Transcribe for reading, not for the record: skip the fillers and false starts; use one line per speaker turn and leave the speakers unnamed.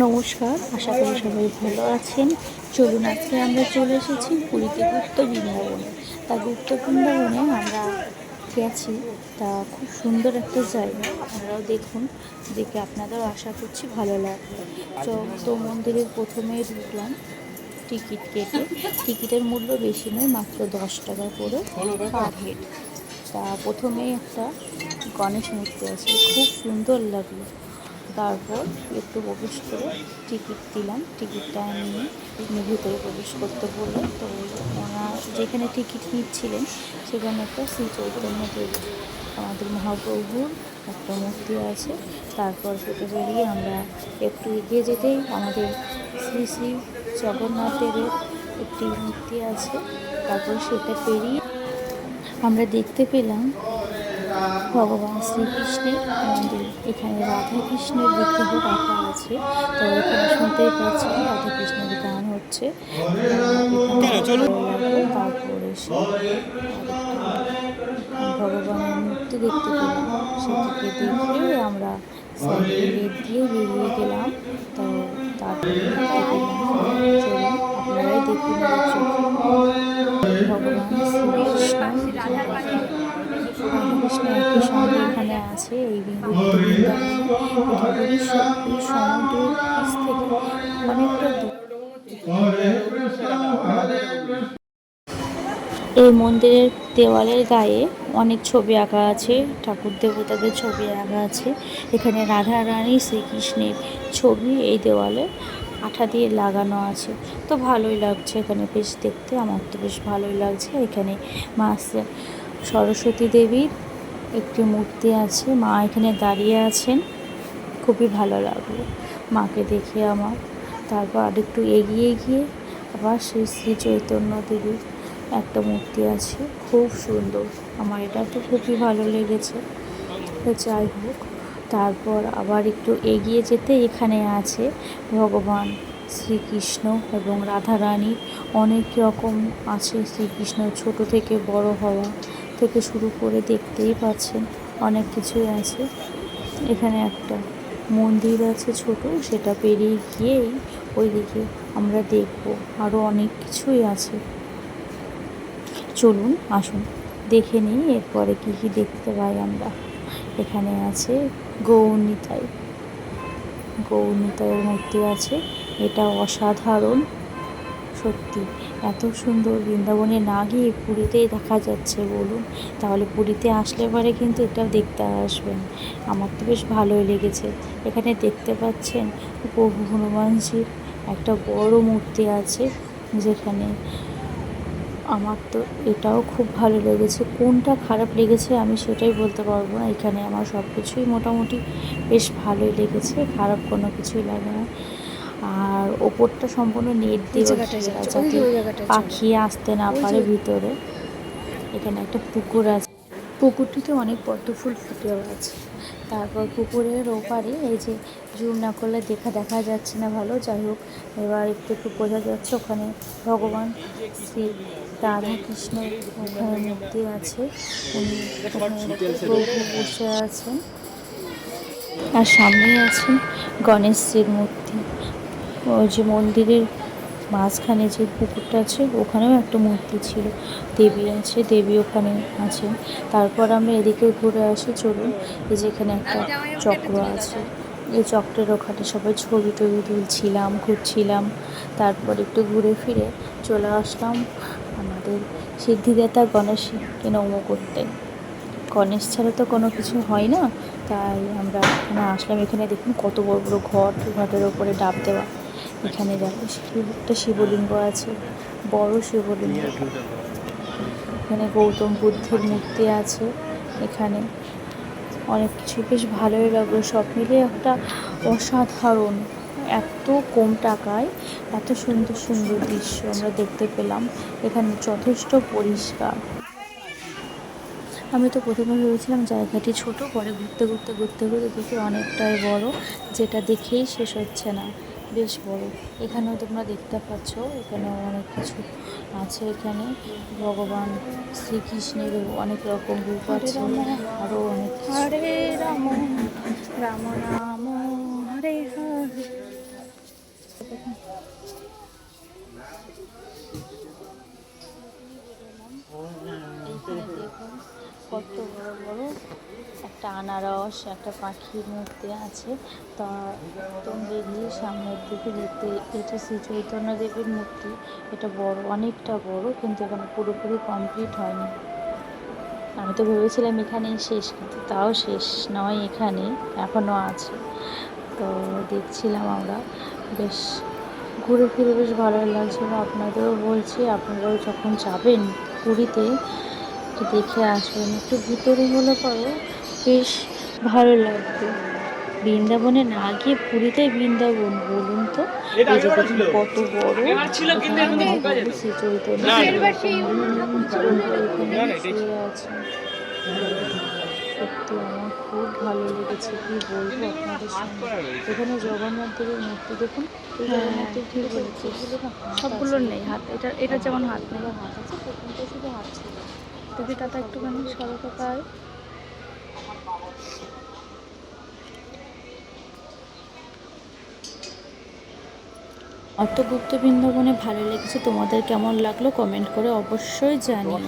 নমস্কার, আশা করি সবাই ভালো আছেন। চলুন, আজকে আমরা চলে এসেছি পুরীতে গুপ্ত বৃন্দাবনে। তা গুপ্ত বৃন্দাবনে আমরা গেছি, তা খুব সুন্দর একটা জায়গা। আপনারাও দেখুন, দেখে আপনাদেরও আশা করছি ভালো লাগবে। তো মন্দিরের প্রথমে ঢুকলাম টিকিট কেটে। টিকিটের মূল্য বেশি নয়, মাত্র 10 টাকা করে পার হেড। তা প্রথমেই একটা গণেশ মূর্তি আছে, খুব সুন্দর লাগলো। তারপর একটু প্রবেশ করে টিকিট দিলাম, টিকিটটা নিয়ে ভিতরে প্রবেশ করতে বললো। তো ওনার যেখানে টিকিট নিচ্ছিলেন সেখানে একটা শ্রী চৈতন্য দেব আমাদের মহাপ্রভুর একটা মূর্তি আছে। তারপর সেটা বেরিয়ে আমরা একটু এগিয়ে যেতেই আমাদের শ্রী শ্রী জগন্নাথের একটি মূর্তি আছে। তারপর সেটা পেরিয়ে আমরা দেখতে পেলাম ভগবান শ্রীকৃষ্ণের মন্দির। এখানে রাধাকৃষ্ণের বিগ্রহ রাখা আছে। তো এখানে শুনতেই পাচ্ছেন রাধাকৃষ্ণের গান হচ্ছে। তারপর এসে ভগবানের মূর্তি দেখতে পেলাম, সেটিকে দেখে আমরা সাইকেল গেট দিয়ে বেরিয়ে গেলাম। তো তারপরে দেখতে পেলাম, চলুন আপনারাই দেখুন ভগবান শ্রীকৃষ্ণ রাধাকৃষ্ণ একই সঙ্গে এখানে আছে। এই গুপ্ত বৃন্দাবনে এটি পুরীর সমুদ্রের পিছ থেকে অনেকটা দূর। এই মন্দিরের দেওয়ালের গায়ে অনেক ছবি আঁকা আছে, ঠাকুর দেবতাদের ছবি আঁকা আছে। এখানে রাধা রানী শ্রীকৃষ্ণের ছবি এই দেওয়ালে আঠা দিয়ে লাগানো আছে। তো ভালোই লাগছে এখানে বেশ দেখতে, আমার তো বেশ ভালোই লাগছে। এখানে মা সরস্বতী দেবীর একটি মূর্তি আছে, মা এখানে দাঁড়িয়ে আছেন। খুবই ভালো লাগলো মাকে দেখে আমার। তারপর আরেকটু এগিয়ে গিয়ে আবার সেই শ্রী চৈতন্য দেবীর একটা মূর্তি আছে, খুব সুন্দর। আমার এটা তো খুবই ভালো লেগেছে। যাই হোক, তারপর আবার একটু এগিয়ে যেতে এখানে আছে ভগবান শ্রীকৃষ্ণ এবং রাধারানীর অনেক রকম আছে। শ্রীকৃষ্ণ ছোট থেকে বড় হওয়া থেকে শুরু করে দেখতেই পাচ্ছেন অনেক কিছুই আছে। এখানে একটা মন্দির আছে ছোট, সেটা পেরিয়ে গিয়েই ওইদিকে আমরা দেখব আরও অনেক কিছুই আছে। চলুন আসুন দেখে নিই এরপরে কী কী দেখতে পাই আমরা। এখানে আছে গৌরনিতাইয়ের মূর্তি আছে। এটা অসাধারণ, সত্যি এত সুন্দর। বৃন্দাবনে না গিয়ে পুরীতেই দেখা যাচ্ছে বলুন, তাহলে পুরীতে আসলে পরে কিন্তু এটা দেখতে আসবেন। আমার তো বেশ ভালোই লেগেছে। এখানে দেখতে পাচ্ছেন প্রভু হনুমানজির একটা বড় মূর্তি আছে, যেখানে আমার তো এটাও খুব ভালো লেগেছে। কোনটা খারাপ লেগেছে আমি সেটাই বলতে পারবো না। এখানে আমার সব কিছুই মোটামুটি বেশ ভালোই লেগেছে, খারাপ কোনো কিছুই লাগে না। আর ওপরটা সম্পূর্ণ নেট দিয়ে যাতে পাখি আসতে না পারে ভিতরে। এখানে একটা পুকুর আছে, পুকুরটিতে অনেক পদ্ম ফুল ফুটেও আছে। তারপর পুকুরের ওপারে এই যে জুম না করলে দেখা যাচ্ছে না ভালো, যাই হোক এবার একটু বোঝা যাচ্ছে। ওখানে ভগবান শ্রী রাধাকৃষ্ণের ওখানে মূর্তি আছে, উনি প্রভু বসে আছেন। আর সামনেই আছেন গণেশজির মূর্তি। ওই যে মন্দিরের মাঝখানে যে পুকুরটা আছে ওখানেও একটা মূর্তি ছিল, দেবী আছে, দেবী ওখানে আছেন। তারপর আমরা এদিকে ঘুরে আসি, চলুন। এই যে এখানে একটা চক্র আছে, এই চক্রের ওখানে সবাই ছবি টবি তুলছিলাম, ঘুরছিলাম। তারপর একটু ঘুরে ফিরে চলে আসলাম আমাদের সিদ্ধিদাতা গণেশকে নমো করতে। গণেশ ছাড়া তো কোনো কিছু হয় না, তাই আমরা এখানে আসলাম। এখানে দেখুন কত বড় বড় ঘটের ওপরে ডাব দেওয়া। এখানে দেখো একটা শিবলিঙ্গ আছে, বড় শিবলিঙ্গ। এখানে গৌতম বুদ্ধের মূর্তি আছে। এখানে অনেক কিছু বেশ ভালোই লাগলো। সব মিলিয়ে একটা অসাধারণ, এত কম টাকায় এত সুন্দর সুন্দর দৃশ্য আমরা দেখতে পেলাম। এখানে যথেষ্ট পরিষ্কার। আমি তো প্রথমে ভেবেছিলাম জায়গাটি ছোট, পরে ঘুরতে দেখি অনেকটাই বড়, যেটা দেখেই শেষ হচ্ছে না, বেশ বড়। এখানেও তোমরা দেখতে পাচ্ছ, এখানেও অনেক কিছু আছে। এখানে ভগবান শ্রীকৃষ্ণের অনেক রকম রূপ আছে, আরও অনেক কিছু। হরে রাম রাম রাম হরে হরে। এইখানে দেখুন কত বড় বড় একটা আনারস, একটা পাখির মূর্তি আছে। তা একদম বেরিয়ে সামনের দিকে দেখতে, এটা শ্রী চৈতন্য দেবের মূর্তি। এটা বড়, অনেকটা বড়, কিন্তু এখানে পুরোপুরি কমপ্লিট হয়নি। আমি তো ভেবেছিলাম এখানেই শেষ, কিন্তু তাও শেষ নয়, এখানে এখনও আছে। তো দেখছিলাম আমরা, বেশ ঘুরে ফিরে বেশ ভালো লাগছিলো। আপনাদেরও বলছি, আপনারাও যখন যাবেন পুরীতে একটু দেখে আসবেন, একটু ভিতরে হলে পরে বেশ ভালো লাগবে। বৃন্দাবনে না গিয়ে পুরীতে বৃন্দাবন বলুন তো, এই যে দেখুন কত বড়, এখানে শ্রী চৈতন্য এখানে শুয়ে আছে। সত্যি আমার খুব ভালো লেগেছে, কি বলবো আপনাদের সঙ্গে। এখানে জগন্নাথ দেবের মূর্তি দেখুন, এই জগন্নাথ দেব ঠিক বলেছে,
সবগুলোর নেই হাত, এটা যেমন হাত নেই,
হাত আছে, প্রথমটা শুধু হাত ছিল।
যদি টাটা একটুখানি সরকার পায়।
অর্থগুপ্ত বৃন্দাবনে ভালো লেগেছে। তোমাদের কেমন লাগলো কমেন্ট করে অবশ্যই জানিও।